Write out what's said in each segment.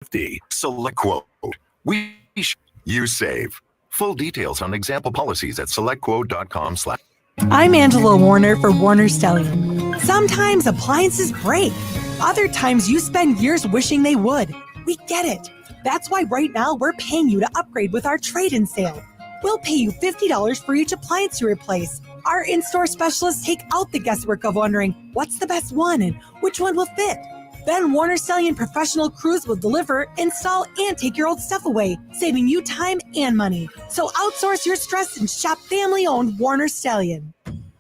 50. Select quote. You save. Full details on example policies at selectquote.com/. I'm Angela Warner for Warner Stellian. Sometimes appliances break. Other times you spend years wishing they would. We get it. That's why right now we're paying you to upgrade with our trade-in sale. We'll pay you $50 for each appliance you replace. Our in-store specialists take out the guesswork of wondering what's the best one and which one will fit. Then Warner Stellian professional crews will deliver, install, and take your old stuff away, saving you time and money. So outsource your stress and shop family-owned Warner Stellian.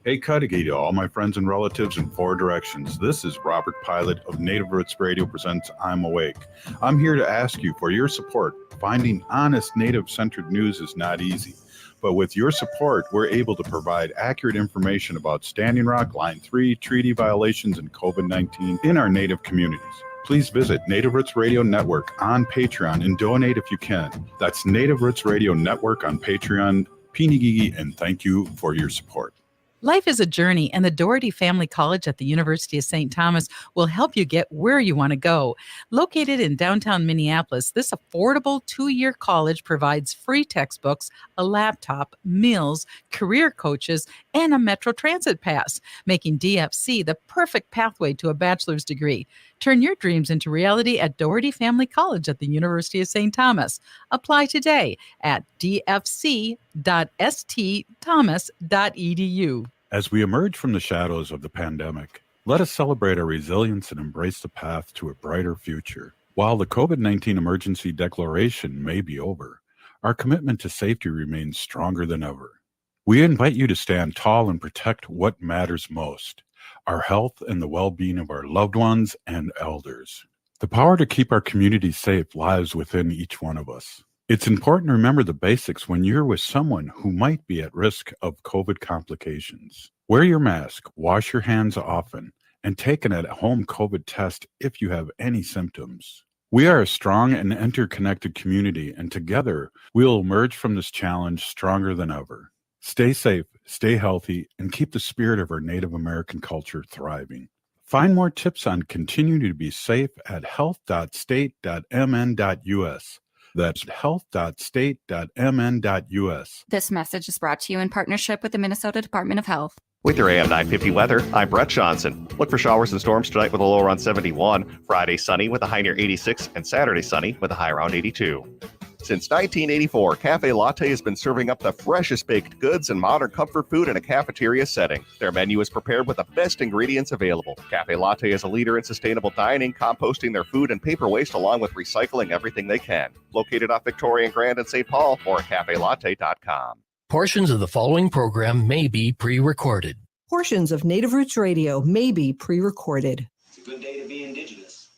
Hey, Kyalie to all my friends and relatives in 4 directions. This is Robert Pilot of Native Roots Radio presents I'm Awake. I'm here to ask you for your support. Finding honest Native-centered news is not easy. But with your support, we're able to provide accurate information about Standing Rock, Line 3, treaty violations, and COVID-19 in our Native communities. Please visit Native Roots Radio Network on Patreon and donate if you can. That's Native Roots Radio Network on Patreon. Pinigigi, and thank you for your support. Life is a journey, and the Doherty Family College at the University of St. Thomas will help you get where you want to go. Located in downtown Minneapolis, this affordable 2-year college provides free textbooks, a laptop, meals, career coaches, and a Metro Transit pass, making DFC the perfect pathway to a bachelor's degree. Turn your dreams into reality at Doherty Family College at the University of St. Thomas. Apply today at dfc.stthomas.edu. As we emerge from the shadows of the pandemic, let us celebrate our resilience and embrace the path to a brighter future. While the COVID-19 emergency declaration may be over, our commitment to safety remains stronger than ever. We invite you to stand tall and protect what matters most: our health and the well-being of our loved ones and elders. The power to keep our community safe lies within each one of us. It's important to remember the basics when you're with someone who might be at risk of COVID complications. Wear your mask, wash your hands often, and take an at-home COVID test if you have any symptoms. We are a strong and interconnected community, and together we'll emerge from this challenge stronger than ever. Stay safe, stay healthy, and keep the spirit of our Native American culture thriving. Find more tips on continuing to be safe at health.state.mn.us. That's health.state.mn.us. This message is brought to you in partnership with the Minnesota Department of Health. With your AM 950 weather, I'm Brett Johnson. Look for showers and storms tonight with a low around 71. Friday sunny with a high near 86, and Saturday sunny with a high around 82. Since 1984, Cafe Latte has been serving up the freshest baked goods and modern comfort food in a cafeteria setting. Their menu is prepared with the best ingredients available. Cafe Latte is a leader in sustainable dining, composting their food and paper waste along with recycling everything they can. Located off Victoria and Grand in St. Paul or at cafelatte.com. Portions of the following program may be pre-recorded. Portions of Native Roots Radio may be pre-recorded. It's a good day to be indigenous.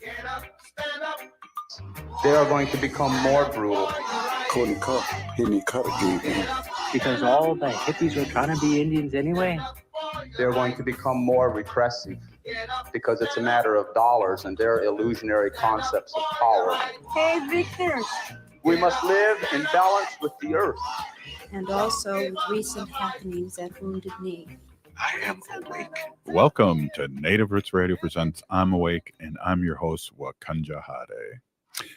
Get up, stand up. They are going to become more brutal. Couldn't cut. He didn't cut again. Because all the hippies were trying to be Indians anyway. They're going to become more repressive because it's a matter of dollars and their illusionary concepts of power. Hey, Victor. We must live in balance with the earth. And also with recent happenings at Wounded Knee. I am awake. Welcome to Native Roots Radio presents I'm Awake, and I'm your host, Wakanja Hade.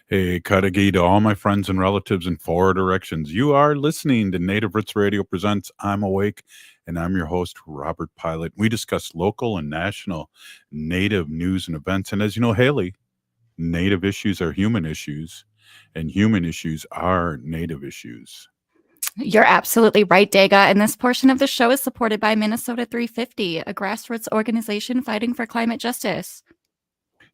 Hey, Kyalie to all my friends and relatives in 4 directions. You are listening to Native Roots Radio presents I'm Awake, and I'm your host, Robert Pilot. We discuss local and national Native news and events. And as you know, Haley, Native issues are human issues, and human issues are Native issues. You're absolutely right, Dega. And this portion of the show is supported by Minnesota 350, a grassroots organization fighting for climate justice.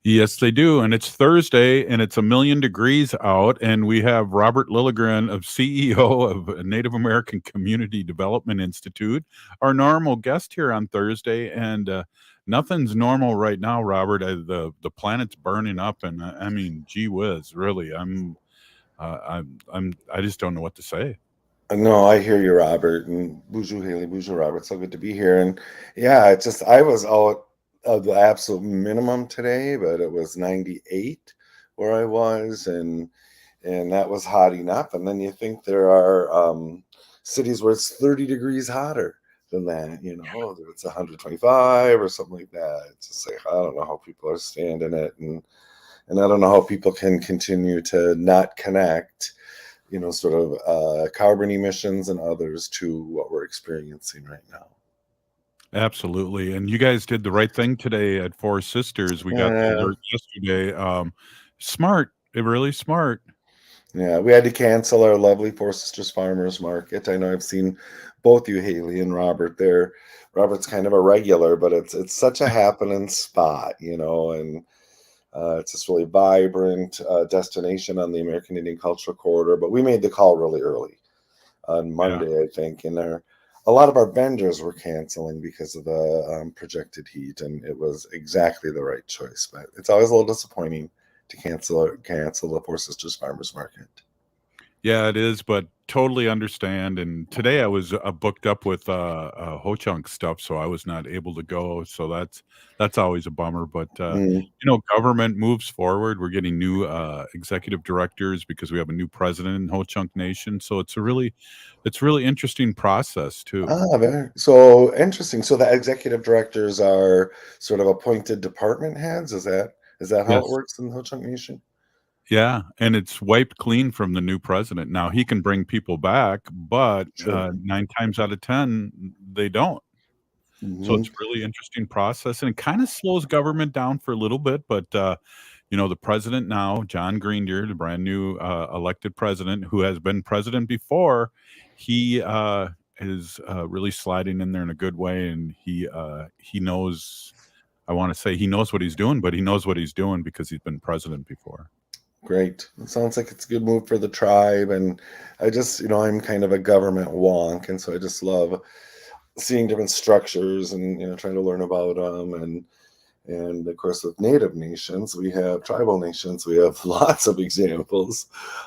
Yes, they do. And it's Thursday, and it's 1,000,000 degrees out. And we have Robert Lilligren, of CEO of Native American Community Development Institute, our normal guest here on Thursday. And nothing's normal right now, Robert. The planet's burning up, and I mean, gee whiz, really. I just don't know what to say. No, I hear you, Robert, and Buju Haley, Buju Robert. So good to be here. And yeah, it's just I was out of the absolute minimum today, but it was 98 where I was, and that was hot enough. And then you think there are cities where it's 30 degrees hotter than that, you know, it's 125 or something like that. It's just like I don't know how people are standing it, and And I don't know how people can continue to not connect, sort of carbon emissions and others to what we're experiencing right now. Absolutely. And you guys did the right thing today at Four Sisters. We got the alert yesterday. Smart. Really smart. Yeah, we had to cancel our lovely Four Sisters Farmers Market. I know I've seen both you, Haley and Robert, there. Robert's kind of a regular, but it's such a happening spot, and it's this really vibrant destination on the American Indian Cultural Corridor. But we made the call really early on Monday, I think, and a lot of our vendors were canceling because of the projected heat, and it was exactly the right choice. But it's always a little disappointing to cancel the Four Sisters Farmers Market. Yeah, it is, but totally understand. And today I was booked up with Ho-Chunk stuff, so I was not able to go. So that's always a bummer. But government moves forward. We're getting new executive directors because we have a new president in Ho-Chunk Nation. So it's really interesting process too. So interesting. So the executive directors are sort of appointed department heads. Is that how it works in the Ho-Chunk Nation? Yeah, and it's wiped clean from the new president. Now he can bring people back, but 9 times out of 10 they don't. So it's a really interesting process, and it kind of slows government down for a little bit. But the president now, John Greendeer, the brand new elected president, who has been president before, he is really sliding in there in a good way, and he knows. I want to say he knows what he's doing, but he knows what he's doing because he's been president before. Great. It sounds like it's a good move for the tribe. And I just, I'm kind of a government wonk. And so I just love seeing different structures and, trying to learn about them. And of course, with Native nations, we have tribal nations. We have lots of examples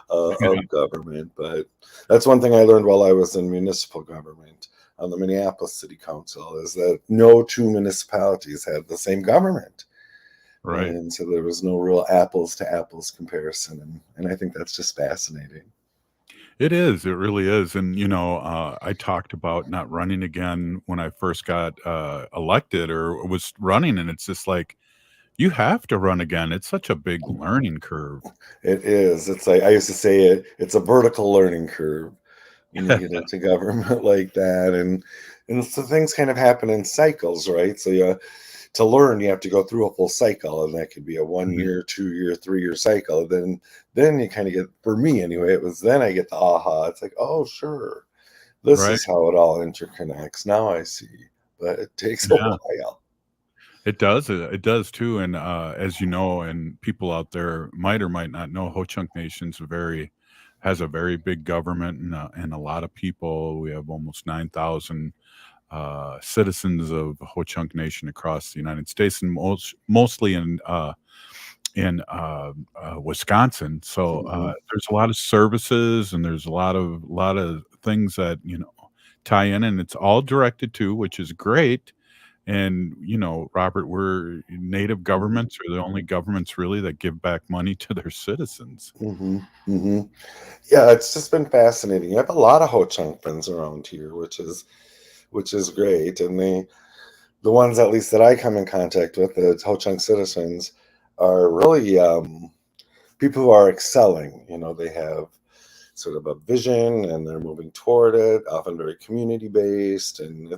of government. But that's one thing I learned while I was in municipal government on the Minneapolis City Council is that no two municipalities have the same government. Right. And so there was no real apples to apples comparison. And I think that's just fascinating. It is. It really is. And, I talked about not running again when I first got elected or was running. And it's just like, you have to run again. It's such a big learning curve. It is. It's like I used to say it's a vertical learning curve when you get into government like that. And so things kind of happen in cycles, right? So to learn, you have to go through a full cycle, and that could be a 1 year, 2 year, 3 year cycle. Then you kind of get, for me anyway, then I get the aha. It's like, oh, sure, this is how it all interconnects. Now I see, but it takes a while. It does. It does too. And as you know, and people out there might or might not know, Ho-Chunk Nation's has a very big government and a lot of people. We have almost 9,000 citizens of Ho-Chunk Nation across the United States, and mostly in Wisconsin. So there's a lot of services, and there's a lot of things that tie in, and it's all directed to, which is great. And Robert, we're Native governments are the only governments really that give back money to their citizens. Yeah, it's just been fascinating. You have a lot of Ho-Chunk friends around here, which is great. And the ones at least that I come in contact with, the Ho-Chunk citizens, are really people who are excelling. They have sort of a vision and they're moving toward it, often very community based. And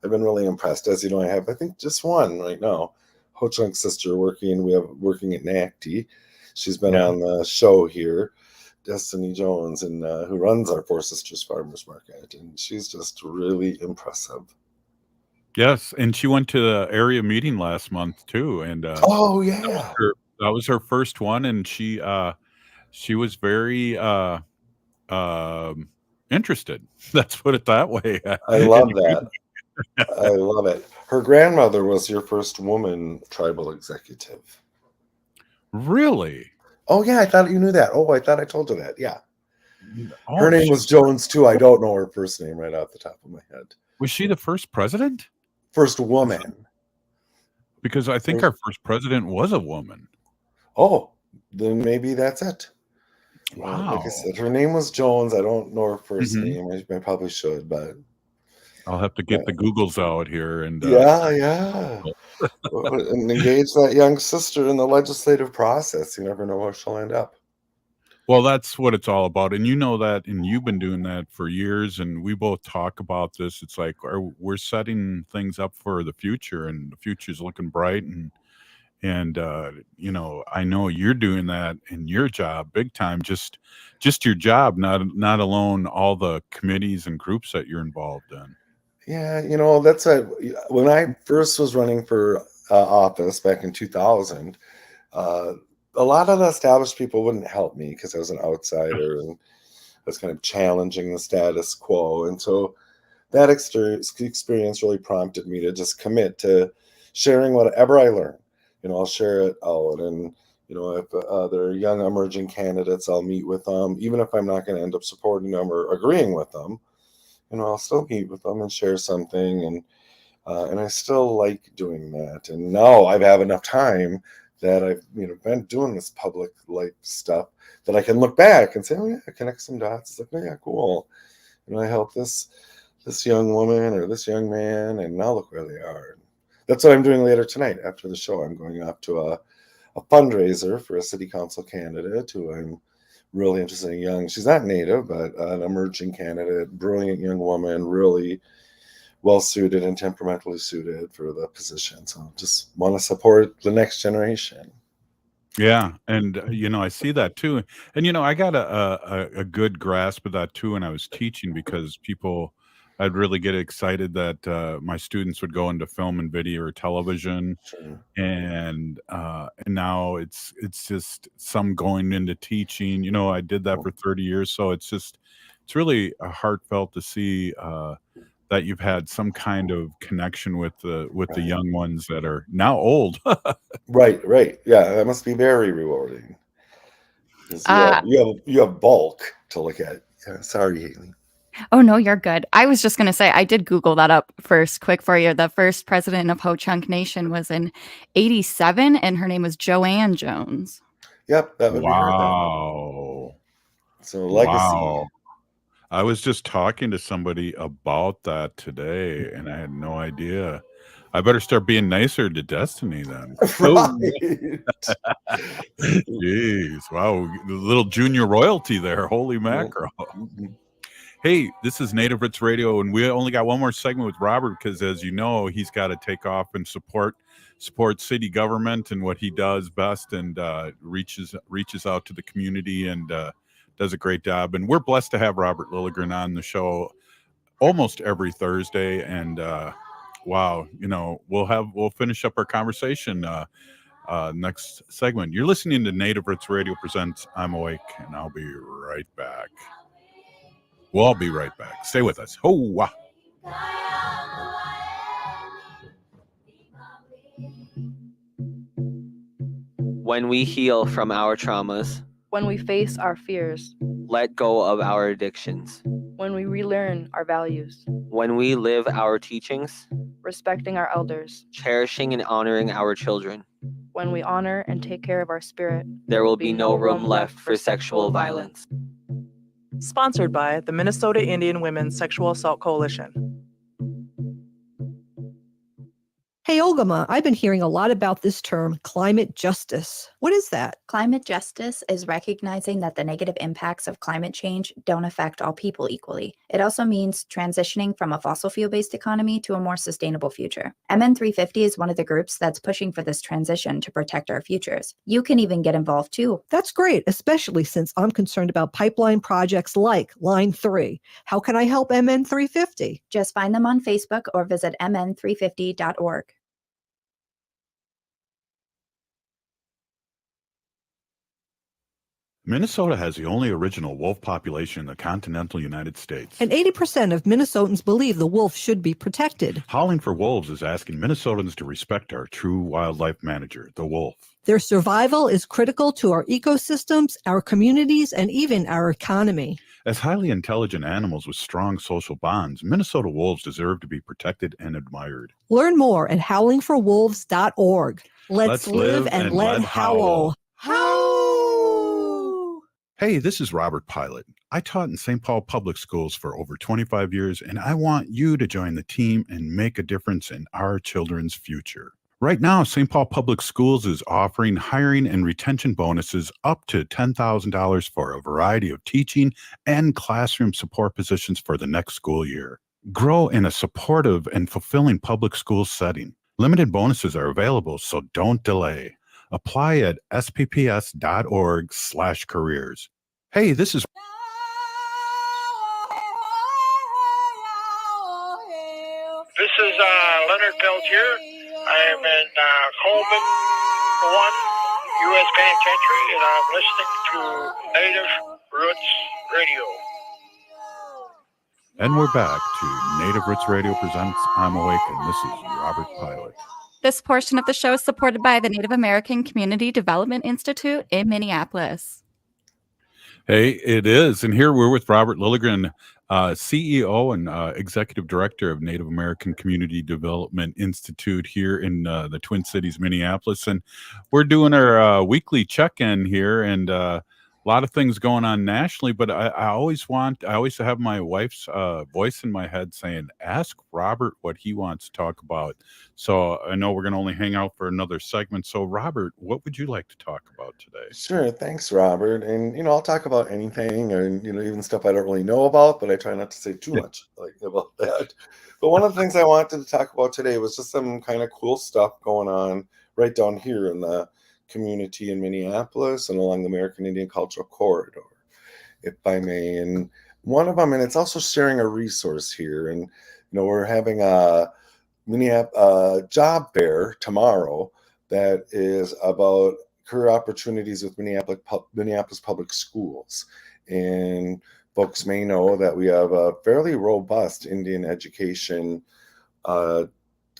I've been really impressed. As you know, I have, I think, just one right now, Ho-Chunk sister working at NACDI. She's been on the show here, Destiny Jones, and who runs our Four Sisters Farmers Market, and she's just really impressive. Yes, and she went to the area meeting last month too, and that was her first one, and she was very interested. Let's put it that way. I love that. I love it. Her grandmother was your first woman tribal executive. Really? Oh, yeah, I thought you knew that. Oh, I thought I told you that. Yeah. Oh, her name was Jones, too. I don't know her first name right off the top of my head. Was she the first president? First woman. Because I think our first president was a woman. Oh, then maybe that's it. Wow. Like I said, her name was Jones. I don't know her first name. I probably should, but I'll have to get the Googles out here and Yeah. And engage that young sister in the legislative process. You never know where she'll end up. Well, that's what it's all about. And you know that, and you've been doing that for years, and we both talk about this. It's like we're setting things up for the future, and the future's looking bright. And I know you're doing that in your job big time, just your job, not alone all the committees and groups that you're involved in. Yeah, that's when I first was running for office back in 2000, a lot of the established people wouldn't help me because I was an outsider and I was kind of challenging the status quo. And so that experience really prompted me to just commit to sharing whatever I learn. I'll share it out. And, if there are young emerging candidates, I'll meet with them, even if I'm not going to end up supporting them or agreeing with them. I'll still meet with them and share something, and I still like doing that. And now I have enough time that I've been doing this public life stuff that I can look back and say, oh yeah, connect some dots. It's like, oh yeah, cool. I helped this young woman or this young man, and now look where they are. That's what I'm doing later tonight after the show. I'm going off to a fundraiser for a city council candidate who I'm really interested in. She's not native, but an emerging candidate, brilliant young woman, really well suited and temperamentally suited for the position. So just want to support the next generation. Yeah, and I see that too, and I got a good grasp of that too when I was teaching, because I'd really get excited that my students would go into film and video or television. Sure. And now it's just some going into teaching. I did that for 30 years, so it's really heartfelt to see that you've had some kind of connection with the young ones that are now old. Right. Yeah, that must be very rewarding. You have bulk to look at. Yeah, sorry, Haley. Oh, no, you're good. I was just going to say, I did Google that up first, quick for you. The first president of Ho Chunk Nation was in 1987, and her name was Joanne Jones. Yep, that would be her then. Wow. So legacy. Wow. I was just talking to somebody about that today, and I had no idea. I better start being nicer to Destiny then. Right. Jeez. Wow. Little junior royalty there. Holy mackerel. Hey, this is Native Roots Radio, and we only got one more segment with Robert because, as you know, he's got to take off and support city government and what he does best, and reaches out to the community and does a great job. And we're blessed to have Robert Lilligren on the show almost every Thursday. And wow, we'll finish up our conversation next segment. You're listening to Native Roots Radio presents I'm Awake, and I'll be right back. We'll all be right back. Stay with us. Ho-wah. When we heal from our traumas, when we face our fears, let go of our addictions, when we relearn our values, when we live our teachings, respecting our elders, cherishing and honoring our children, when we honor and take care of our spirit, there will be no room left for sexual violence. Sponsored by the Minnesota Indian Women's Sexual Assault Coalition. Hey, Olgama, I've been hearing a lot about this term, climate justice. What is that? Climate justice is recognizing that the negative impacts of climate change don't affect all people equally. It also means transitioning from a fossil fuel-based economy to a more sustainable future. MN350 is one of the groups that's pushing for this transition to protect our futures. You can even get involved too. That's great, especially since I'm concerned about pipeline projects like Line 3. How can I help MN350? Just find them on Facebook or visit mn350.org. Minnesota has the only original wolf population in the continental United States. And 80% of Minnesotans believe the wolf should be protected. Howling for Wolves is asking Minnesotans to respect our true wildlife manager, the wolf. Their survival is critical to our ecosystems, our communities, and even our economy. As highly intelligent animals with strong social bonds, Minnesota wolves deserve to be protected and admired. Learn more at howlingforwolves.org. Let's live and let howl. Howl! Hey, this is Robert Pilot. I taught in St. Paul Public Schools for over 25 years, and I want you to join the team and make a difference in our children's future. Right now, St. Paul Public Schools is offering hiring and retention bonuses up to $10,000 for a variety of teaching and classroom support positions for the next school year. Grow in a supportive and fulfilling public school setting. Limited bonuses are available, so don't delay. Apply at spps.org/careers. Hey, this is This is Leonard Peltier. I am in Coleman 1, U.S. Penitentiary, and I'm listening to Native Roots Radio. And we're back to Native Roots Radio presents I'm Awake, and this is Robert Pilot. This portion of the show is supported by the Native American Community Development Institute in Minneapolis. Hey, it is. And here we're with Robert Lilligren, CEO and Executive Director of Native American Community Development Institute here in the Twin Cities, Minneapolis. And we're doing our weekly check-in here, and a lot of things going on nationally, but I always have my wife's voice in my head saying, ask Robert what he wants to talk about. So I know we're going to only hang out for another segment. So Robert, what would you like to talk about today? Sure. Thanks, Robert. And, I'll talk about anything and, even stuff I don't really know about, but I try not to say too much about that. But one of the things I wanted to talk about today was just some kind of cool stuff going on right down here in the community in Minneapolis and along the American Indian Cultural Corridor, if I may. And one of them, and it's also sharing a resource here. And, we're having a job fair tomorrow that is about career opportunities with Minneapolis Public Schools. And folks may know that we have a fairly robust Indian education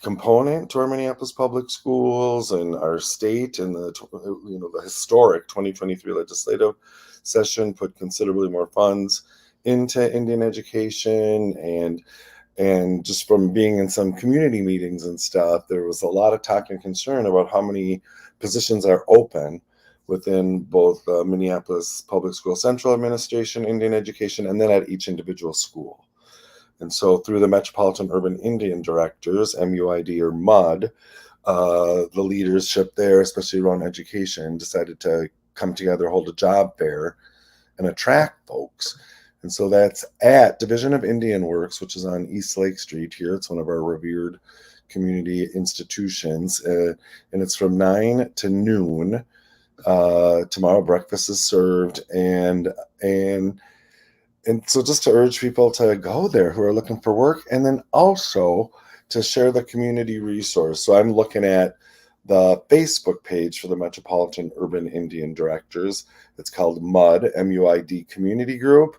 component to our Minneapolis Public Schools and our state, and the historic 2023 legislative session put considerably more funds into Indian education, and just from being in some community meetings and stuff, there was a lot of talk and concern about how many positions are open within both Minneapolis Public School Central Administration, Indian education, and then at each individual school. And so through the Metropolitan Urban Indian Directors, MUID or MUD, the leadership there, especially around education, decided to come together, hold a job fair, and attract folks. And so that's at Division of Indian Works, which is on East Lake Street here. It's one of our revered community institutions. And it's from 9 to noon. Tomorrow breakfast is served. And so just to urge people to go there who are looking for work, and then also to share the community resource. So I'm looking at the Facebook page for the Metropolitan Urban Indian Directors. It's called MUD, M-U-I-D Community Group.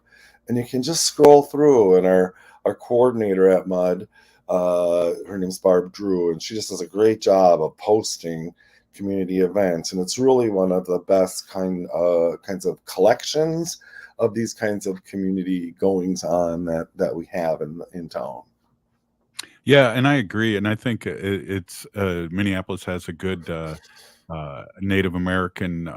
And you can just scroll through, and our coordinator at MUD, her name's Barb Drew, and she just does a great job of posting community events. And it's really one of the best kinds of collections of these kinds of community goings on that we have in town. Yeah, and I agree. And I think it's Minneapolis has a good Native American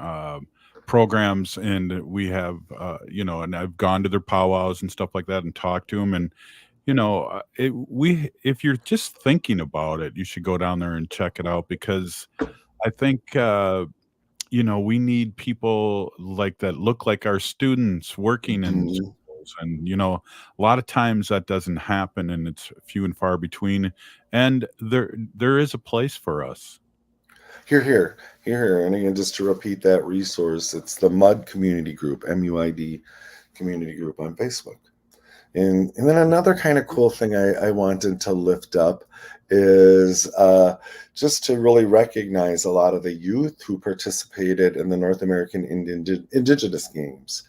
programs, and we have, and I've gone to their powwows and stuff like that and talked to them. And, if you're just thinking about it, you should go down there and check it out, because I think, we need people like that look like our students working in schools. And, a lot of times that doesn't happen, and it's few and far between. And there is a place for us. Here. And again, just to repeat that resource, it's the MUD Community Group, MUID Community Group on Facebook. And then another kind of cool thing I wanted to lift up is just to really recognize a lot of the youth who participated in the North American Indigenous Games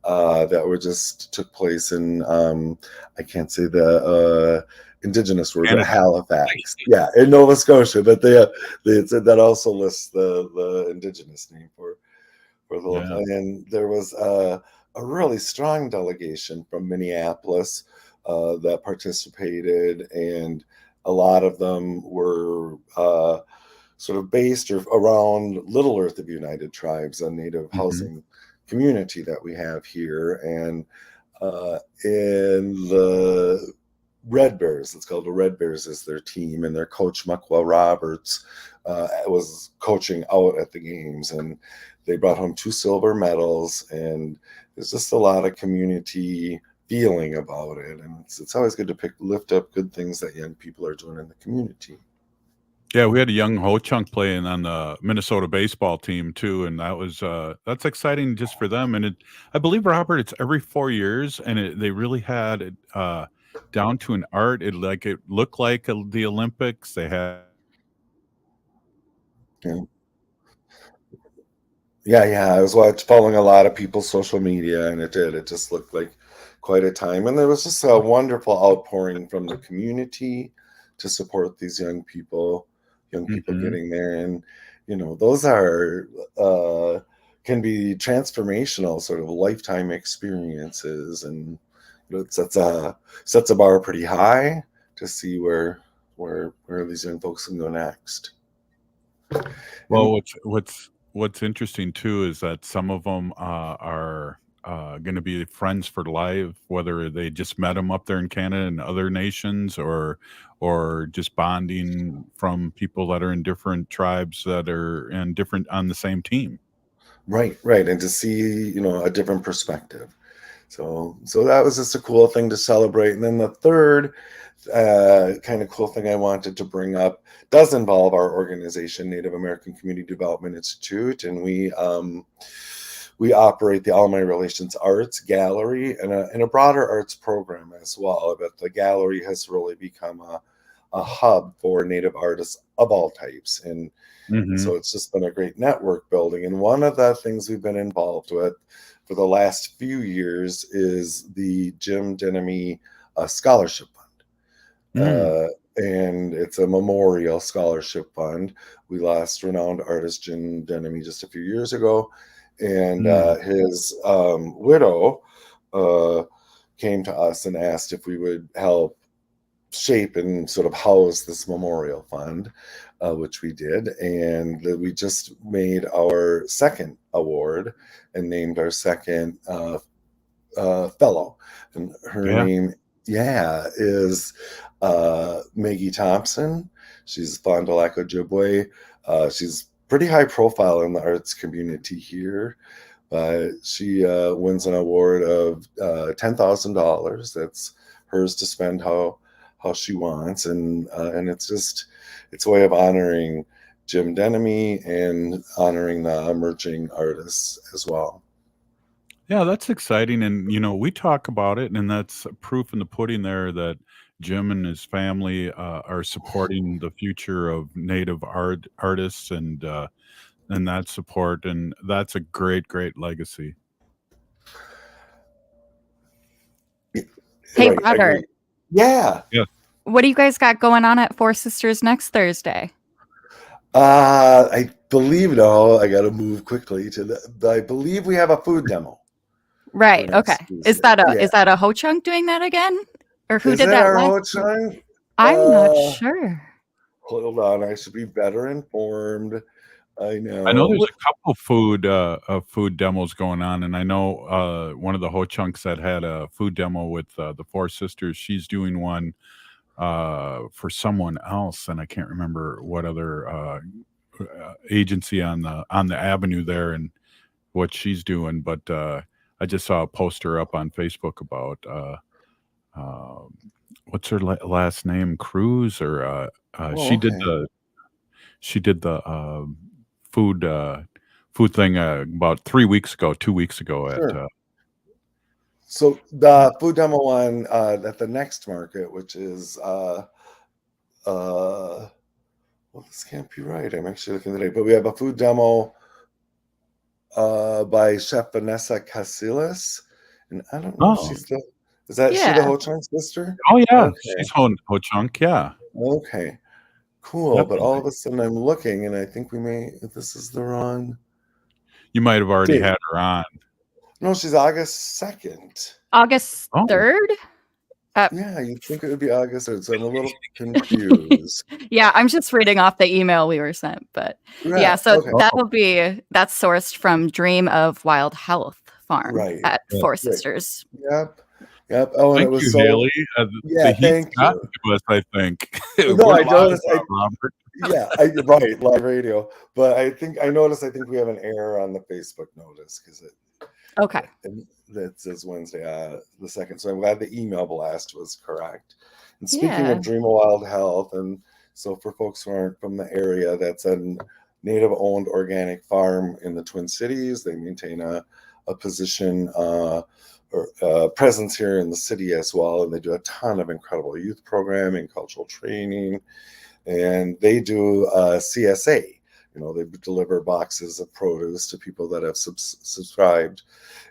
that took place in, I can't say the Indigenous word, but Halifax. Yeah, in Nova Scotia. But that also lists the Indigenous name for the local. And there was a really strong delegation from Minneapolis that participated, and a lot of them were sort of based around Little Earth of United Tribes, a Native housing community that we have here. And in the Red Bears, it's called the Red Bears, is their team, and their coach Muckwa Roberts was coaching out at the games, and they brought home 2 silver medals, and there's just a lot of community feeling about it, and it's always good to lift up good things that young people are doing in the community. Yeah, we had a young Ho Chunk playing on the Minnesota baseball team too, and that was that's exciting just for them. And I believe, Robert, it's every 4 years, and they really had it down to an art. It looked like the Olympics. They had. Yeah. I was following a lot of people's social media, and it just looked like quite a time. And there was just a wonderful outpouring from the community to support these young people getting there. And, those are, can be transformational, sort of lifetime experiences. And it sets a bar pretty high to see where these young folks can go next. Well, what's interesting too is that some of them are going to be friends for life, whether they just met them up there in Canada and other nations, or just bonding from people that are in different tribes that are on the same team. Right, and to see a different perspective. So that was just a cool thing to celebrate. And then the third kind of cool thing I wanted to bring up does involve our organization, Native American Community Development Institute, and we operate the Alumni Relations Arts Gallery and a broader arts program as well. But the gallery has really become a hub for Native artists of all types, and so it's just been a great network building. And one of the things we've been involved with for the last few years is the Jim Denemy Scholarship Fund. And it's a memorial scholarship fund. We lost renowned artist Jim Denemy just a few years ago, and his widow came to us and asked if we would help shape and sort of house this memorial fund, which we did. And we just made our second award and named our second fellow. And her name is Maggie Thompson. She's Fond du Lac Ojibwe. She's pretty high profile in the arts community here. She wins an award of $10,000. That's hers to spend how she wants, and it's a way of honoring Jim Denemy and honoring the emerging artists as well. Yeah, that's exciting. And, we talk about it, and that's proof in the pudding there that Jim and his family are supporting the future of Native artists and that support. And that's a great, great legacy. Hey, Robert. Yeah. What do you guys got going on at Four Sisters next Thursday? I believe I got to move quickly I believe we have a food demo. Right. Okay. Is that a Ho Chunk doing that again, or who did that? Ho Chunk? I'm not sure. Hold on, I should be better informed. I know there's a couple food demos going on, and I know one of the Ho Chunks that had a food demo with the Four Sisters. She's doing one for someone else, and I can't remember what other agency on the avenue there and what she's doing. But I just saw a poster up on Facebook about what's her last name, Cruz, or she did the food thing about 2 weeks ago Sure. at so the food demo one at the next market, which is this can't be right. I'm actually looking today, but we have a food demo by Chef Vanessa Casillas, and I don't know if she's she the Ho Chunk sister? Oh yeah, okay. She's Ho Chunk, yeah. Okay, cool. Definitely. But all of a sudden I'm looking, and I think this is the wrong. You might have already had her on. No, she's August 2nd. August 3rd? Yeah, you'd think it would be August 3rd, so I'm a little confused. Yeah, I'm just reading off the email we were sent, but yeah, Right, so okay. that's sourced from Dream of Wild Health Farm Right. at Four Right. Sisters. Yep. Yep. Oh, and it Thank was you, so. Haley. Yeah, The heat's thank gotten you. to us, I think. No, We're I live noticed. now, Robert. Right, live radio. But I think we have an error on the Facebook notice because Okay. that says Wednesday, the 2nd. So I'm glad the email blast was correct. And speaking Yeah. of Dream of Wild Health, and so for folks who aren't from the area, that's a native-owned organic farm in the Twin Cities. They maintain a position or presence here in the city as well, and they do a ton of incredible youth programming, cultural training, and they do CSA. They deliver boxes of produce to people that have subscribed,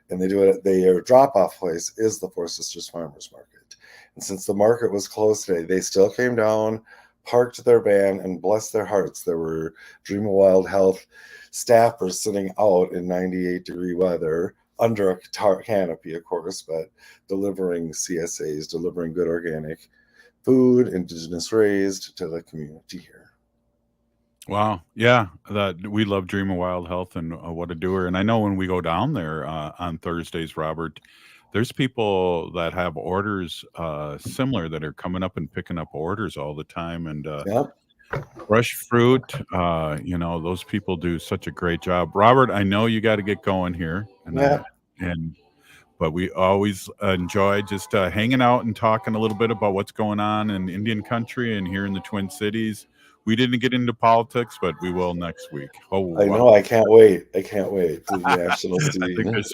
and they do it. Their drop-off place is the Four Sisters Farmers Market, and since the market was closed today, they still came down, parked their van, and bless their hearts, there were Dream of Wild Health staffers sitting out in 98-degree weather under a canopy, of course, but delivering CSAs, delivering good organic food, indigenous raised, to the community here. Wow. Yeah. We love Dream of Wild Health and what a doer. And I know when we go down there on Thursdays, Robert, there's people that have orders similar that are coming up and picking up orders all the time. And fresh fruit, those people do such a great job. Robert, I know you got to get going here. But we always enjoy just hanging out and talking a little bit about what's going on in Indian country and here in the Twin Cities. We didn't get into politics, but we will next week. Oh, I know. I can't wait. I can't wait to the national scene. I think there's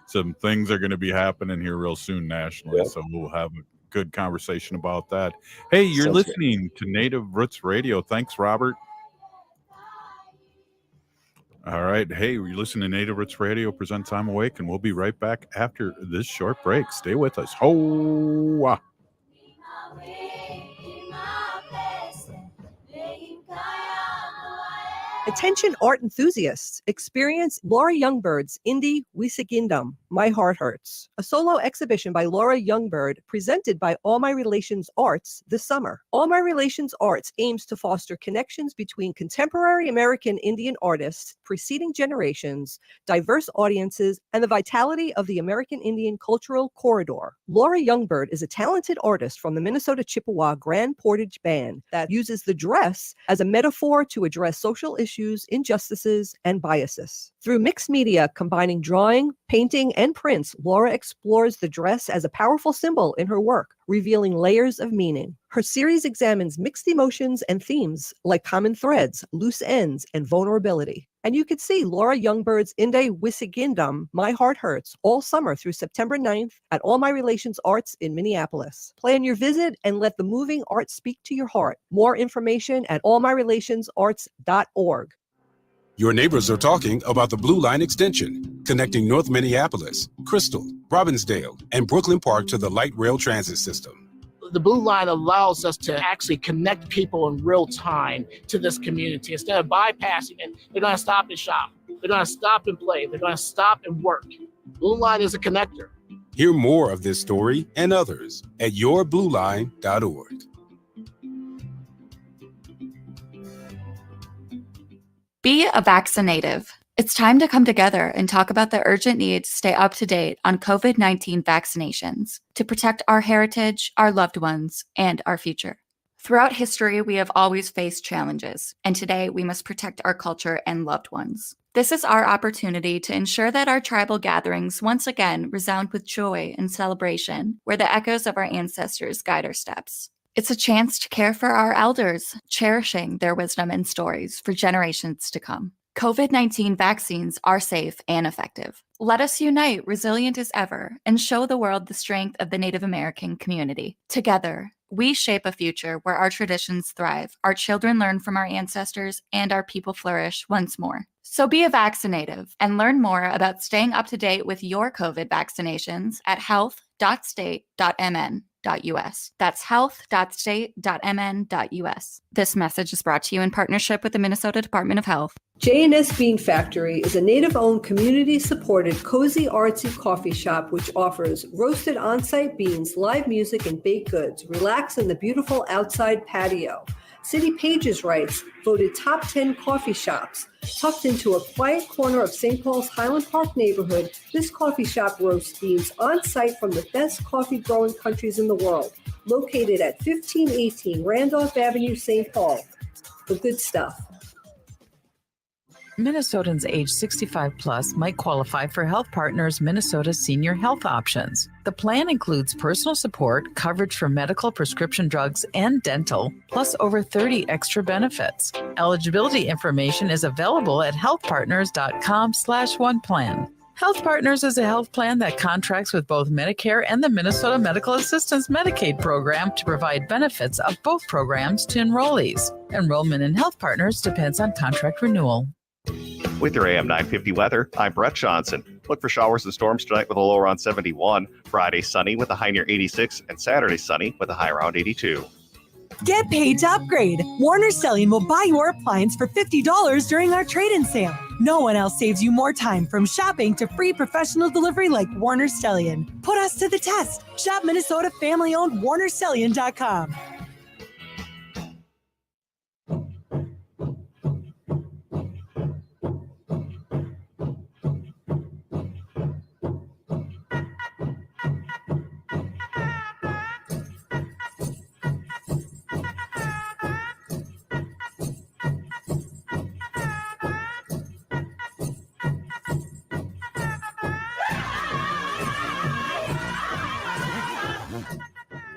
some things are going to be happening here real soon nationally. So we'll have a good conversation about that. Hey, you're listening to Native Roots Radio. Thanks, Robert. All right. Hey, you listen to Native Roots Radio presents I'm Awake, and we'll be right back after this short break. Stay with us. Ho! Attention art enthusiasts, experience Laura Youngbird's Indie Wisigindum, My Heart Hurts, a solo exhibition by Laura Youngbird presented by All My Relations Arts this summer. All My Relations Arts aims to foster connections between contemporary American Indian artists, preceding generations, diverse audiences, and the vitality of the American Indian cultural corridor. Laura Youngbird is a talented artist from the Minnesota Chippewa Grand Portage Band that uses the dress as a metaphor to address social issues, injustices, and biases. Through mixed media combining drawing, painting, and prints, Laura explores the dress as a powerful symbol in her work, revealing layers of meaning. Her series examines mixed emotions and themes like common threads, loose ends, and vulnerability. And you could see Laura Youngbird's Inde Wisigindum, My Heart Hurts, all summer through September 9th at All My Relations Arts in Minneapolis. Plan your visit and let the moving art speak to your heart. More information at allmyrelationsarts.org. Your neighbors are talking about the Blue Line extension, connecting North Minneapolis, Crystal, Robbinsdale, and Brooklyn Park to the light rail transit system. The Blue Line allows us to actually connect people in real time to this community. Instead of bypassing it, they're going to stop and shop. They're going to stop and play. They're going to stop and work. Blue Line is a connector. Hear more of this story and others at yourblueline.org. Be a vaccinative. It's time to come together and talk about the urgent need to stay up to date on COVID-19 vaccinations to protect our heritage, our loved ones, and our future. Throughout history, we have always faced challenges, and today we must protect our culture and loved ones. This is our opportunity to ensure that our tribal gatherings once again resound with joy and celebration, where the echoes of our ancestors guide our steps. It's a chance to care for our elders, cherishing their wisdom and stories for generations to come. COVID-19 vaccines are safe and effective. Let us unite, resilient as ever, and show the world the strength of the Native American community. Together, we shape a future where our traditions thrive, our children learn from our ancestors, and our people flourish once more. So be a vaccinative and learn more about staying up to date with your COVID vaccinations at health.state.mn. health.state.mn.us. That's health.state.mn.us. This message is brought to you in partnership with the Minnesota Department of Health. J&S Bean Factory is a native-owned, community-supported, cozy, artsy coffee shop which offers roasted on-site beans, live music, and baked goods. Relax in the beautiful outside patio. City Pages writes, voted top 10 coffee shops. Tucked into a quiet corner of St. Paul's Highland Park neighborhood, this coffee shop roasts beans on-site from the best coffee-growing countries in the world. Located at 1518 Randolph Avenue, St. Paul. The good stuff. Minnesotans age 65 plus might qualify for Health Partners Minnesota Senior Health Options. The plan includes personal support, coverage for medical, prescription drugs, and dental, plus over 30 extra benefits. Eligibility information is available at healthpartners.com/oneplan. Health Partners is a health plan that contracts with both Medicare and the Minnesota Medical Assistance Medicaid program to provide benefits of both programs to enrollees. Enrollment in Health Partners depends on contract renewal. With your AM 950 weather, I'm Brett Johnson. Look for showers and storms tonight with a low around 71. Friday, sunny with a high near 86. And Saturday, sunny with a high around 82. Get paid to upgrade. Warner Stellian will buy your appliance for $50 during our trade-in sale. No one else saves you more time from shopping to free professional delivery like Warner Stellian. Put us to the test. Shop Minnesota family-owned WarnerStellian.com.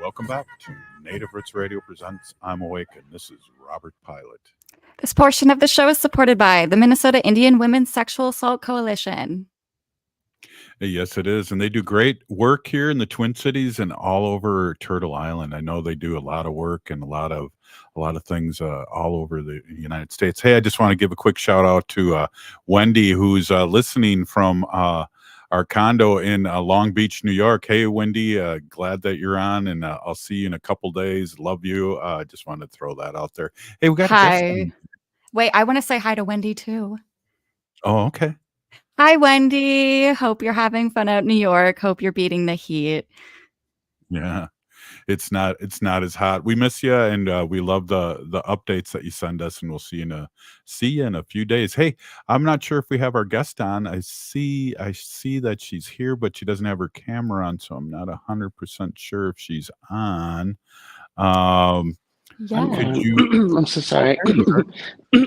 Welcome back to Native Roots Radio presents I'm Awake, and this is Robert Pilot. This portion of the show is supported by the Minnesota Indian Women's Sexual Assault Coalition. Yes, it is, and they do great work here in the Twin Cities and all over Turtle Island. I know they do a lot of work and a lot of things all over the United States. Hey, I just want to give a quick shout out to Wendy, who's listening from our condo in Long Beach, New York. Hey, Wendy, glad that you're on, and I'll see you in a couple days. Love you. Just wanted to throw that out there. Hey, we got a guest Hi. on. Wait, I want to say hi to Wendy too. Oh, okay. Hi, Wendy. Hope you're having fun out in New York. Hope you're beating the heat. Yeah, it's not as hot. We miss you, and we love the updates that you send us, and we'll see you in a few days. Hey, I'm not sure if we have our guest on. I see that she's here, but she doesn't have her camera on, so I'm not 100% sure if she's on. Yeah. Could you? I'm so sorry. Oh, there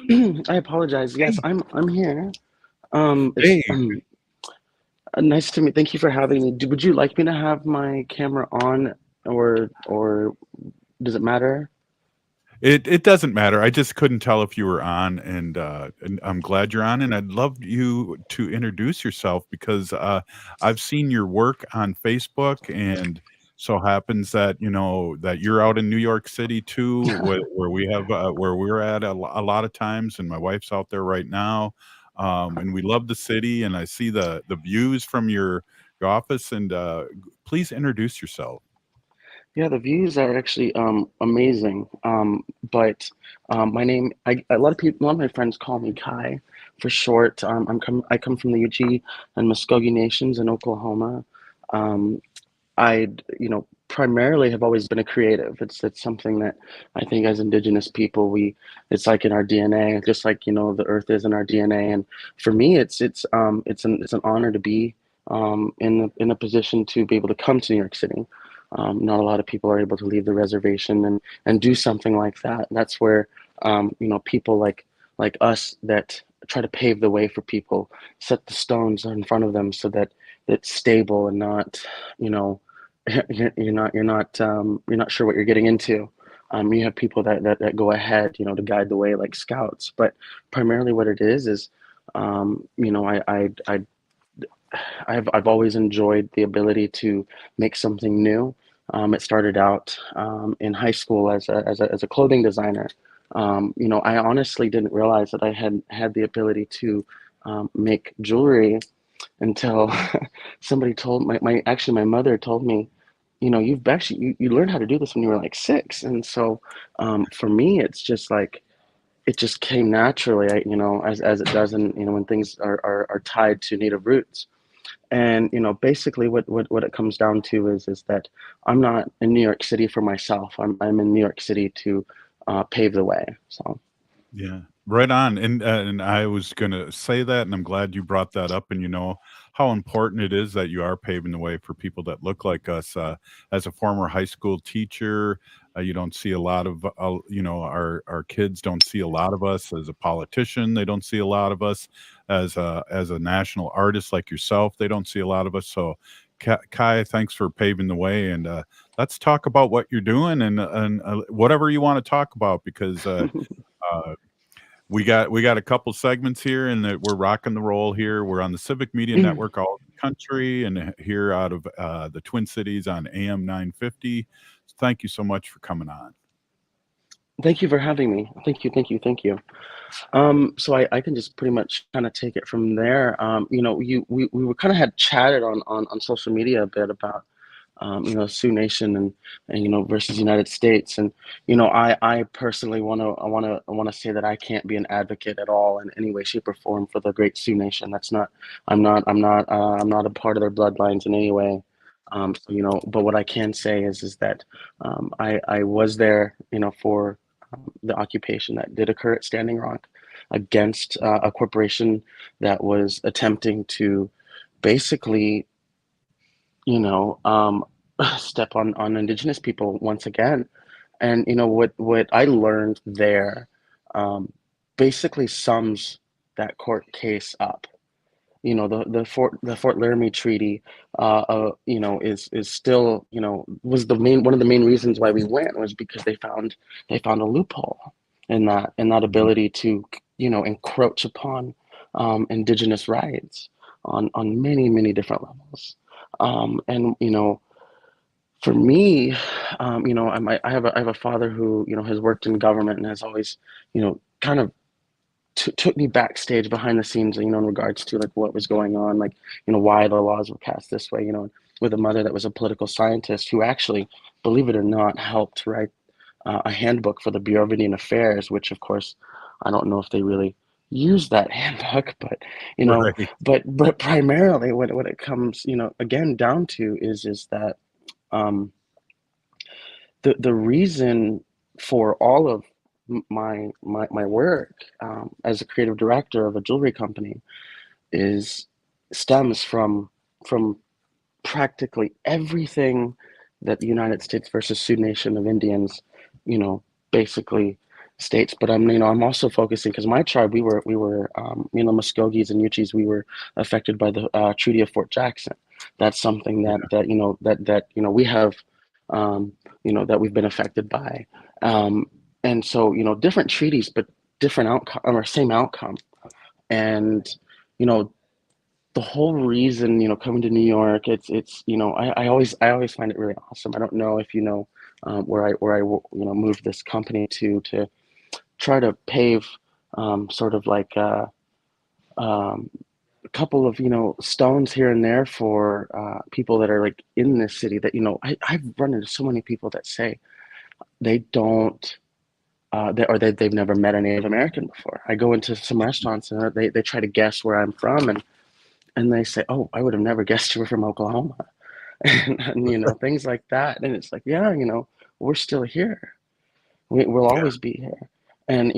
you are. I apologize. Yes, I'm here. Hey. Nice to meet. Thank you for having me. Would you like me to have my camera on, or does it matter? It doesn't matter. I just couldn't tell if you were on, and I'm glad you're on. And I'd love you to introduce yourself, because I've seen your work on Facebook, and so happens that that you're out in New York City too, where we have where we're at a lot of times, and my wife's out there right now, and we love the city. And I see the views from your office, and please introduce yourself. Yeah, the views are actually amazing. But my name, a lot of my friends call me Kai for short. I come from the Yuchi and Muskogee Nations in Oklahoma. I primarily have always been a creative. It's something that I think as Indigenous people, it's like in our DNA, just like the earth is in our DNA. And for me, it's an honor to be in a position to be able to come to New York City. Not a lot of people are able to leave the reservation and do something like that. That's where people like us that try to pave the way for people, set the stones in front of them so that it's stable and not you're not sure what you're getting into. You have people that go ahead to guide the way, like scouts. But primarily what it is I've always enjoyed the ability to make something new. It started out in high school as a clothing designer. I honestly didn't realize that I had the ability to make jewelry until somebody told my mother told me you've actually you learned how to do this when you were like 6. And so for me, it's just like it just came naturally, as it does when things are tied to native roots. And basically what it comes down to is that I'm not in New York City for myself. I'm in New York City to pave the way. So Yeah, right on. And I was gonna say that, and I'm glad you brought that up. And you know how important it is that you are paving the way for people that look like us. As a former high school teacher, you don't see a lot of our kids don't see a lot of us. As a politician, they don't see a lot of us. As a national artist like yourself, they don't see a lot of us. So, Kai, thanks for paving the way. And let's talk about what you're doing and whatever you want to talk about because. Uh, we got a couple segments here, and that we're rocking the roll here. We're on the Civic Media Network all over the country, and here out of the Twin Cities on AM 950. So thank you so much for coming on. thank you for having me. Thank you. So I can just pretty much kind of take it from there. We were kind of had chatted on social media a bit about Sioux Nation and versus United States. And I personally want to say that I can't be an advocate at all in any way, shape, or form for the Great Sioux Nation. I'm not a part of their bloodlines in any way. But what I can say is that I was there, for the occupation that did occur at Standing Rock against a corporation that was attempting to basically step on indigenous people once again. And what I learned there basically sums that court case up. The Fort Laramie Treaty is still was one of the main reasons why we went, was because they found a loophole in that ability to encroach upon indigenous rights on many different levels. And for me, I have a father who has worked in government and has always kind of took me backstage behind the scenes, in regards to like what was going on, like why the laws were passed this way, with a mother that was a political scientist who actually, believe it or not, helped write a handbook for the Bureau of Indian Affairs, which of course I don't know if they really use that handbook, but Right. but primarily what it comes again down to is that the reason for all of my work as a creative director of a jewelry company stems from practically everything that the United States versus Sioux Nation of Indians, basically states. But I'm also focusing because my tribe, we were Muskogees and Uchis, we were affected by the Treaty of Fort Jackson. That's something that we have, that we've been affected by. And so, different treaties, but different outcome or same outcome. And, the whole reason, coming to New York, it's I always find it really awesome. I don't know if where I moved this company to try to pave sort of like a couple of stones here and there for people that are like in this city that I've run into so many people that say they don't they've never met a Native American before. I go into some restaurants and they try to guess where I'm from, and they say, "Oh, I would have never guessed you were from Oklahoma," and things like that. And it's like, yeah, we're still here. We'll always be here. And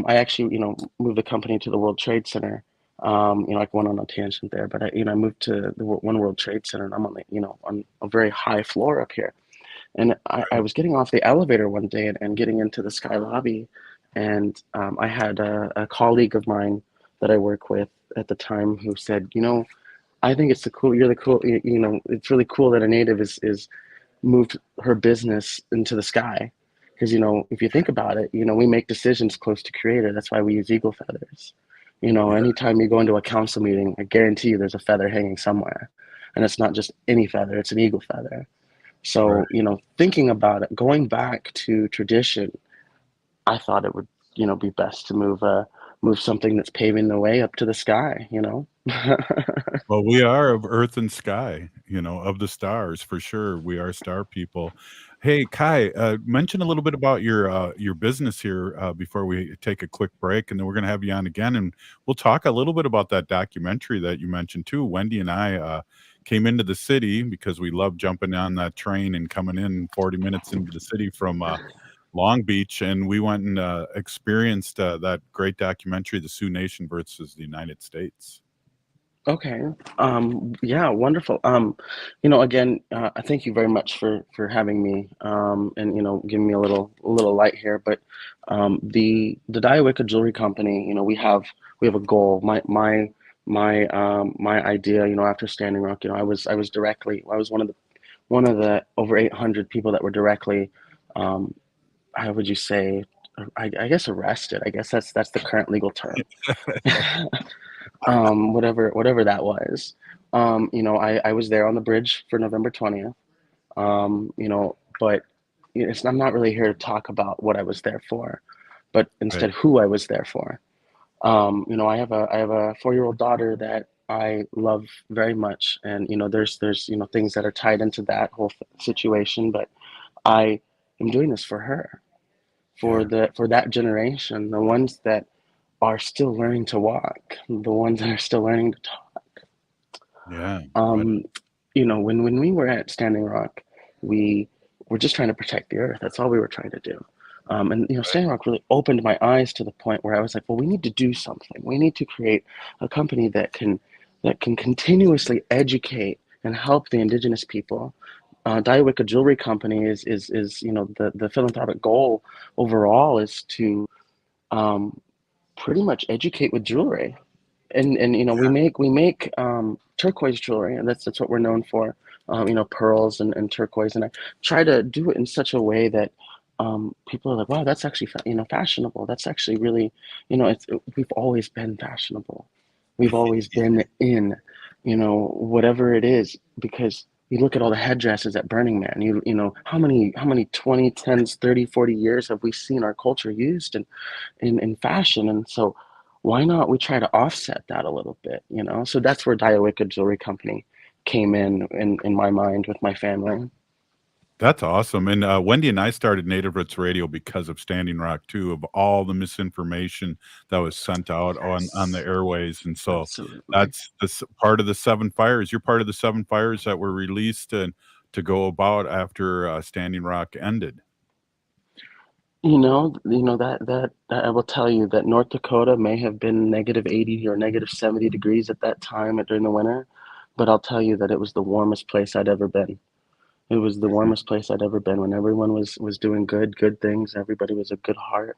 I actually moved the company to the World Trade Center. I went on a tangent there, but I moved to the One World Trade Center, and I'm on on a very high floor up here. And I was getting off the elevator one day and getting into the Sky Lobby, and I had a colleague of mine that I work with at the time who said, I think it's it's really cool that a Native is moved her business into the sky. Because, if you think about it, we make decisions close to Creator. That's why we use eagle feathers. Anytime you go into a council meeting, I guarantee you there's a feather hanging somewhere. And it's not just any feather, it's an eagle feather. So, thinking about it, going back to tradition, I thought it would, be best to move something that's paving the way up to the sky, Well, we are of earth and sky, of the stars for sure. We are star people. Hey, Kai, mention a little bit about your business here before we take a quick break, and then we're going to have you on again, and we'll talk a little bit about that documentary that you mentioned too. Wendy and I came into the city because we love jumping on that train and coming in 40 minutes into the city from Long Beach, and we went and experienced that great documentary, The Sioux Nation versus the United States. Okay. Yeah, wonderful. Again, thank you very much for having me, and giving me a little light here. But the Dioica Jewelry Company, we have a goal. My idea, after Standing Rock, I was one of the over 800 people that were directly, how would you say, I guess arrested. I guess that's the current legal term. Whatever that was. I was there on the bridge for November 20th. But I'm not really here to talk about what I was there for, but instead who I was there for. I have a 4-year-old daughter that I love very much, and there's things that are tied into that whole situation, but I am doing this for her, for that generation, the ones that are still learning to walk, the ones that are still learning to talk. Yeah. When we were at Standing Rock, we were just trying to protect the earth. That's all we were trying to do. Standing Rock really opened my eyes to the point where I was like, well, we need to do something. We need to create a company that can continuously educate and help the indigenous people. Dioica Jewelry Company is the philanthropic goal overall is to pretty much educate with jewelry, and we make turquoise jewelry, and that's what we're known for. Pearls and turquoise, and I try to do it in such a way that people are like, wow, that's actually fashionable. That's actually really, we've always been fashionable. We've always been in, whatever it is, because you look at all the headdresses at Burning Man, how many 20, 10s, 30, 40 years have we seen our culture used in fashion? And so why not we try to offset that a little bit, So that's where Dioica Jewelry Company came in my mind with my family. That's awesome. And Wendy and I started Native Roots Radio because of Standing Rock too, of all the misinformation that was sent out on the airways. And so that's part of the 7 fires. You're part of the 7 fires that were released and to go about after Standing Rock ended. That I will tell you that North Dakota may have been -80 or -70 degrees at that time during the winter, but I'll tell you that it was the warmest place I'd ever been. It was the warmest place I'd ever been, when everyone was doing good things. Everybody was a good heart.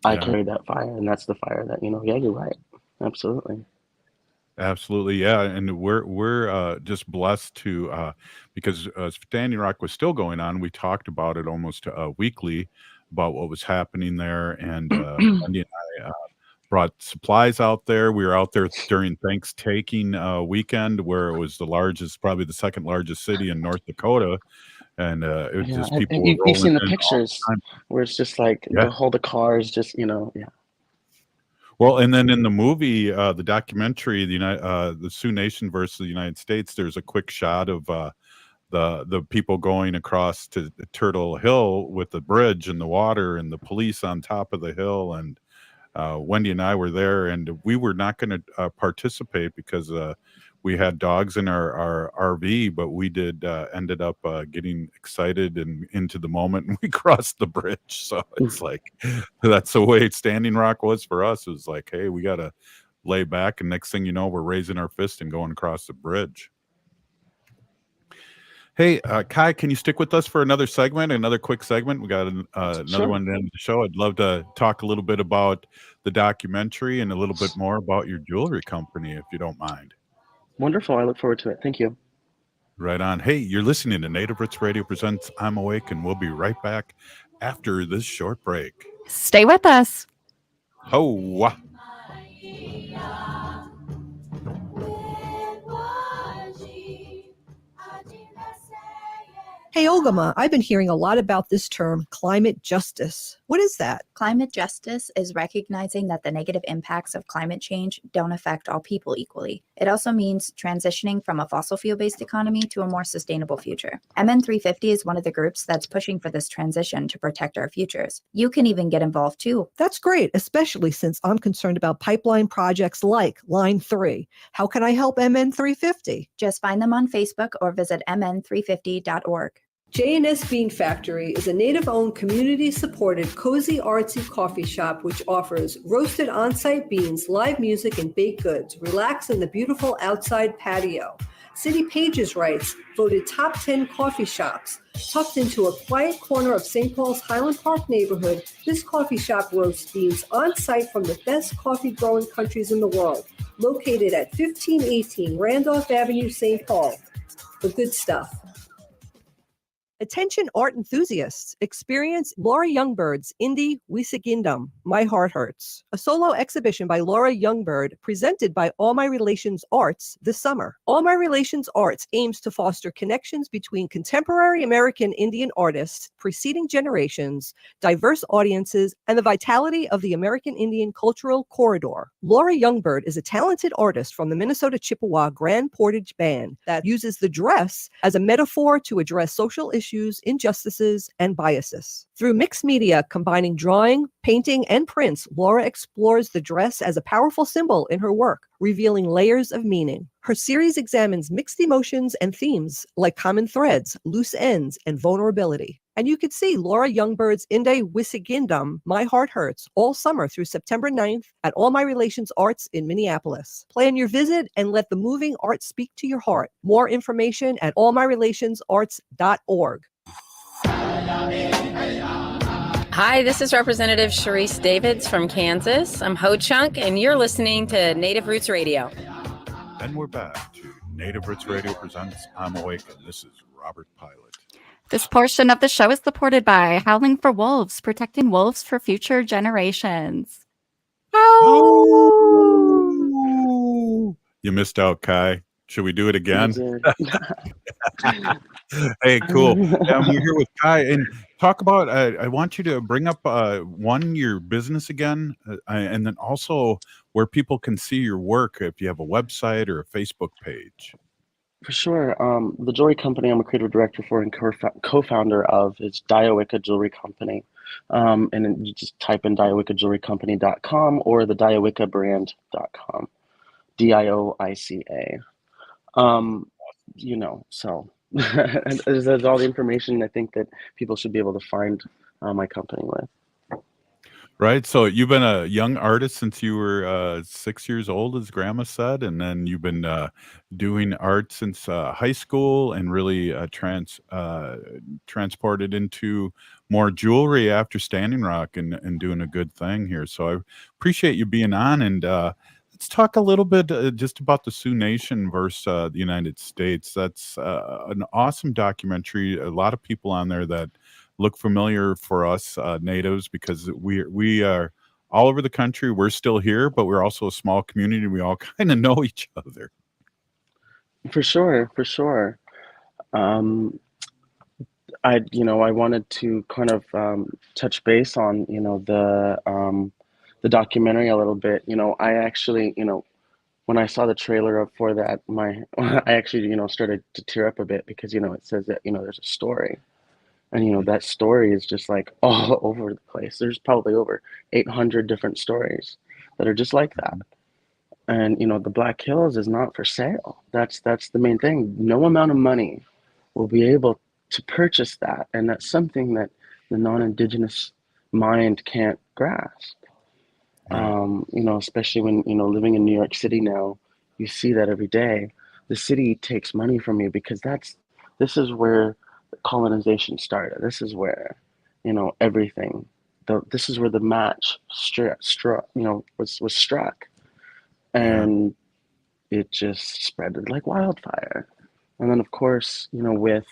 I carried that fire, and that's the fire that, yeah, you're right. Absolutely. Absolutely, yeah, and we're just blessed to because Standing Rock was still going on. We talked about it almost weekly about what was happening there, and Wendy and I brought supplies out there. We were out there during Thanksgiving weekend, where it was probably the second largest city in North Dakota, and it was just people were rolling You've seen the in all pictures the time. where it's just like the cars, just yeah. Well, and then in the movie, the documentary, the Sioux Nation versus the United States, there's a quick shot of the people going across to Turtle Hill with the bridge and the water and the police on top of the hill. And Wendy and I were there, and we were not going to participate because we had dogs in our RV, but we did ended up getting excited and into the moment, and we crossed the bridge. So it's like, that's the way Standing Rock was for us. It was like, hey, we got to lay back, and next thing you know, we're raising our fist and going across the bridge. Hey, Kai, can you stick with us for another quick segment? We got another one to end the show. I'd love to talk a little bit about the documentary and a little bit more about your jewelry company, if you don't mind. Wonderful. I look forward to it. Thank you. Right on. Hey, you're listening to Native Roots Radio presents I'm Awake, and we'll be right back after this short break. Stay with us. Ho! Hey, Ogama, I've been hearing a lot about this term, climate justice. What is that? Climate justice is recognizing that the negative impacts of climate change don't affect all people equally. It also means transitioning from a fossil fuel-based economy to a more sustainable future. MN350 is one of the groups that's pushing for this transition to protect our futures. You can even get involved too. That's great, especially since I'm concerned about pipeline projects like Line 3. How can I help MN350? Just find them on Facebook or visit mn350.org. J&S Bean Factory is a native-owned, community-supported, cozy, artsy coffee shop which offers roasted on-site beans, live music, and baked goods. Relax in the beautiful outside patio. City Pages writes, voted top 10 coffee shops. Tucked into a quiet corner of St. Paul's Highland Park neighborhood, this coffee shop roasts beans on-site from the best coffee-growing countries in the world. Located at 1518 Randolph Avenue, St. Paul. The good stuff. Attention art enthusiasts, experience Laura Youngbird's Indie Wisigindum, My Heart Hurts, a solo exhibition by Laura Youngbird presented by All My Relations Arts this summer. All My Relations Arts aims to foster connections between contemporary American Indian artists, preceding generations, diverse audiences, and the vitality of the American Indian cultural corridor. Laura Youngbird is a talented artist from the Minnesota Chippewa Grand Portage Band that uses the dress as a metaphor to address social issues, injustices, and biases. Through mixed media combining drawing, painting, and prints, Laura explores the dress as a powerful symbol in her work, revealing layers of meaning. Her series examines mixed emotions and themes like common threads, loose ends, and vulnerability. And you can see Laura Youngbird's Inde Wisigindum, My Heart Hurts, all summer through September 9th at All My Relations Arts in Minneapolis. Plan your visit and let the moving art speak to your heart. More information at allmyrelationsarts.org. Hi, this is Representative Sharice Davids from Kansas. I'm Ho Chunk, and you're listening to Native Roots Radio. And we're back to Native Roots Radio presents I'm Awake, and this is Robert Pilot. This portion of the show is supported by Howling for Wolves, protecting wolves for future generations. Oh! You missed out, Kai. Should we do it again? Hey, cool. We're here with Kai, and talk about, I want you to bring up, your business again, and then also where people can see your work, if you have a website or a Facebook page. For sure. The jewelry company I'm a creative director for and co-founder of is Dioica Jewelry Company. And then you just type in dioicajewelrycompany.com or the dioicabrand.com. DIOICA. So there's all the information I think that people should be able to find my company with. Right. So you've been a young artist since you were 6 years old, as Grandma said, and then you've been doing art since high school and really transported into more jewelry after Standing Rock and doing a good thing here. So I appreciate you being on, and let's talk a little bit just about the Sioux Nation versus the United States. That's an awesome documentary. A lot of people on there that look familiar for us natives, because we are all over the country. We're still here, but we're also a small community. We all kind of know each other. For sure. I wanted to kind of touch base on the documentary a little bit. I actually when I saw the trailer for that, I actually started to tear up a bit, because it says that there's a story. And, that story is just like all over the place. There's probably over 800 different stories that are just like that. And, the Black Hills is not for sale. That's the main thing. No amount of money will be able to purchase that. And that's something that the non-Indigenous mind can't grasp. Especially when, living in New York City now, you see that every day. The city takes money from you, because this is where colonization started. This is where everything this is where the match was struck, and it just spread like wildfire. And then of course with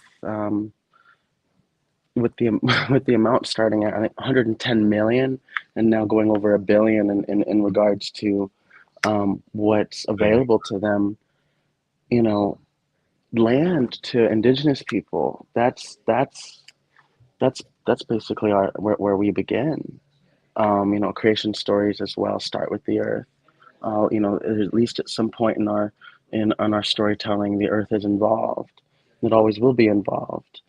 the amount starting at, I think, 110 million and now going over $1 billion in regards to what's available to them, land to indigenous people. That's basically where we begin. Creation stories as well start with the earth. At least at some point in our storytelling, the earth is involved. It always will be involved.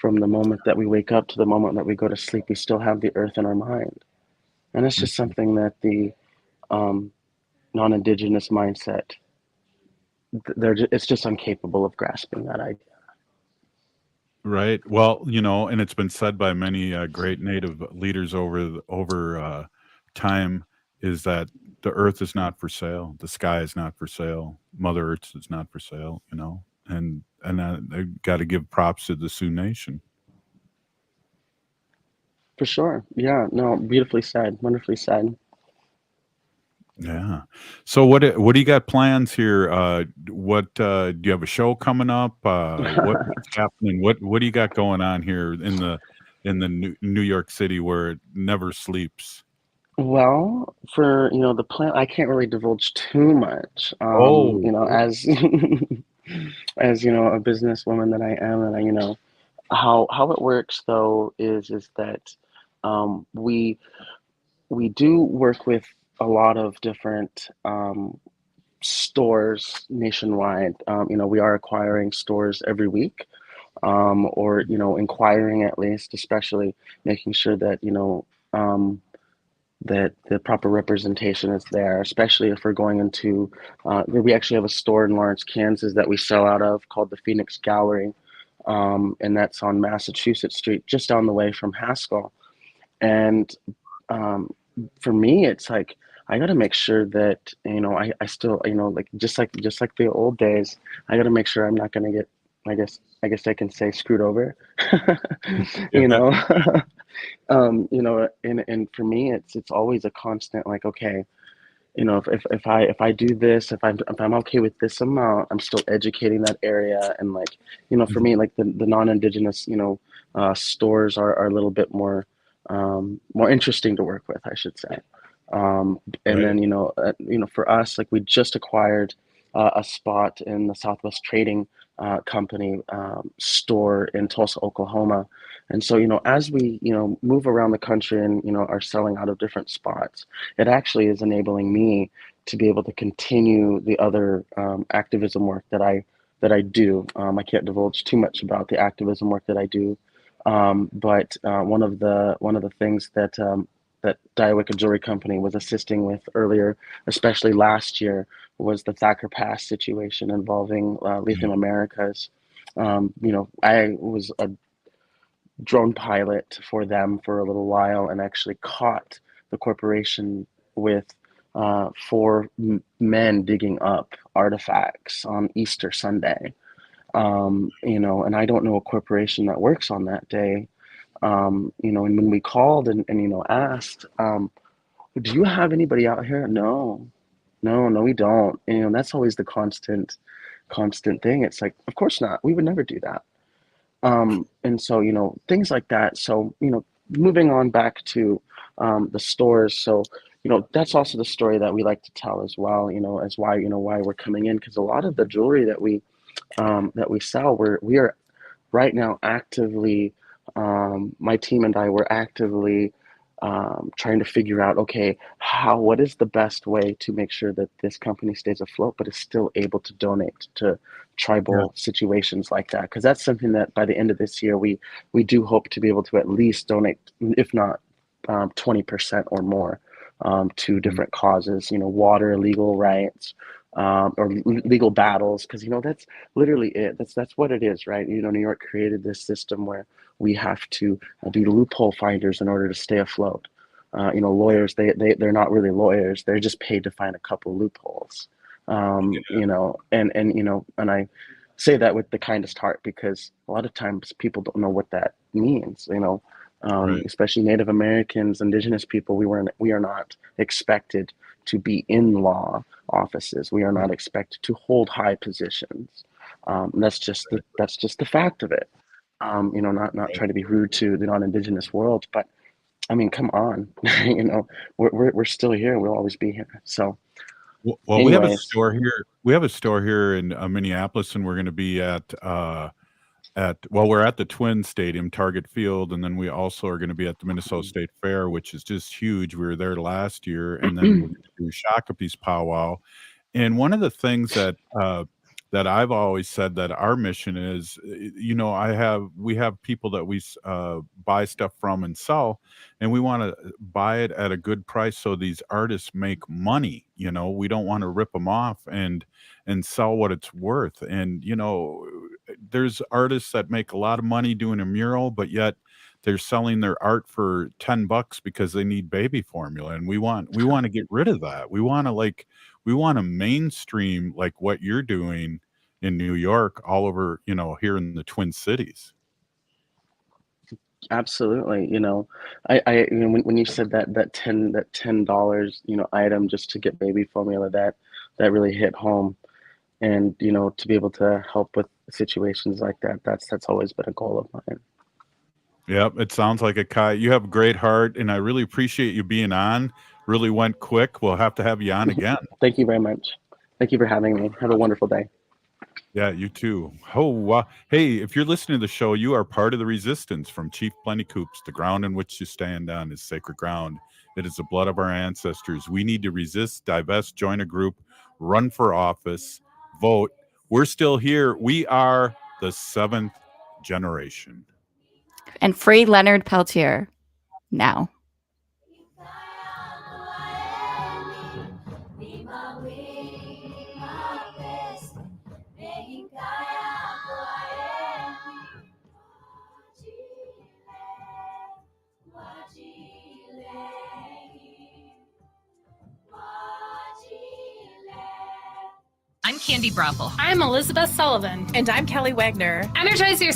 From the moment that we wake up to the moment that we go to sleep, we still have the earth in our mind, and it's just something that the non-indigenous mindset, it's just incapable of grasping that idea. Right. Well, and it's been said by many great Native leaders over time, is that the earth is not for sale, the sky is not for sale, Mother Earth is not for sale. And I got to give props to the Sioux Nation. For sure. Yeah. No. Beautifully said. Wonderfully said. Yeah. So what do you got plans here? What do you have a show coming up? What's happening? What do you got going on here in the New York City where it never sleeps? Well, for the plan, I can't really divulge too much. Oh, As as a businesswoman that I am, and how it works though is that we do work with a lot of different stores nationwide. We are acquiring stores every week, or inquiring at least, especially making sure that that the proper representation is there, especially if we're going into. We actually have a store in Lawrence, Kansas that we sell out of called the Phoenix Gallery, and that's on Massachusetts Street, just down the way from Haskell. And for me, it's like I got to make sure that I still like just like the old days. I got to make sure I'm not going to get, I guess I can say, screwed over. you know, and for me, it's always a constant, like, okay, if I do this, if I'm okay with this amount, I'm still educating that area. And like, for me, like the non-indigenous stores are a little bit more interesting to work with, I should say. And Right. then for us, like, we just acquired a spot in the Southwest Trading Company store in Tulsa, Oklahoma. And so as we move around the country and are selling out of different spots, it actually is enabling me to be able to continue the other activism work that I do. I can't divulge too much about the activism work that I do, but one of the things that Dioica Jewelry Company was assisting with earlier, especially last year, was the Thacker Pass situation involving Lithium Americas. I was a drone pilot for them for a little while and actually caught the corporation with four men digging up artifacts on Easter Sunday. And I don't know a corporation that works on that day. And when we called and asked, do you have anybody out here? No, we don't. And that's always the constant thing. It's like, of course not. We would never do that. And so, things like that. So, moving on back to the stores. So, that's also the story that we like to tell as well, as why we're coming in. Because a lot of the jewelry that we sell, we are right now actively, my team and I were actively trying to figure out, okay, what is the best way to make sure that this company stays afloat, but is still able to donate to tribal situations like that? Because that's something that by the end of this year, we do hope to be able to at least donate, if not 20% or more, to different causes, water, legal rights, or legal battles, because that's literally it. That's what it is, right? New York created this system where we have to be loophole finders in order to stay afloat. Lawyers, they're not really lawyers; they're just paid to find a couple loopholes. And I say that with the kindest heart, because a lot of times people don't know what that means. Right. Especially Native Americans, Indigenous people, we are not expected to be in law offices. We are not expected to hold high positions. That's just the fact of it. Not trying to be rude to the non-Indigenous world, but I mean, come on, we're still here. We'll always be here. So, Well, we have a Anyways. store here. We have a store here in Minneapolis, and we're going to be we're at the Twin Stadium, Target Field, and then we also are going to be at the Minnesota State Fair, which is just huge. We were there last year, and then we're going to do Shakopee's powwow. And one of the things that that I've always said that our mission is, we have people that we buy stuff from and sell, and we want to buy it at a good price so these artists make money. We don't want to rip them off and sell what it's worth. And there's artists that make a lot of money doing a mural, but yet they're selling their art for $10 because they need baby formula, and we want to get rid of that. We want to mainstream like what you're doing in New York, all over, here in the Twin Cities. Absolutely. When you said that $10 item just to get baby formula, that really hit home. And to be able to help with situations like that, that's always been a goal of mine. Yep, it sounds like it, Kai. You have a great heart, and I really appreciate you being on. Really went quick. We'll have to have you on again. Thank you very much. Thank you for having me. Have a wonderful day. Yeah, you too. Oh, hey, if you're listening to the show, you are part of the resistance. From Chief Plenty Coops, the ground in which you stand on is sacred ground. It is the blood of our ancestors. We need to resist, divest, join a group, run for office, vote. We're still here. We are the 7th generation. And free Leonard Peltier now. I'm Candy Brothel. I'm Elizabeth Sullivan. And I'm Kelly Wagner. Energize your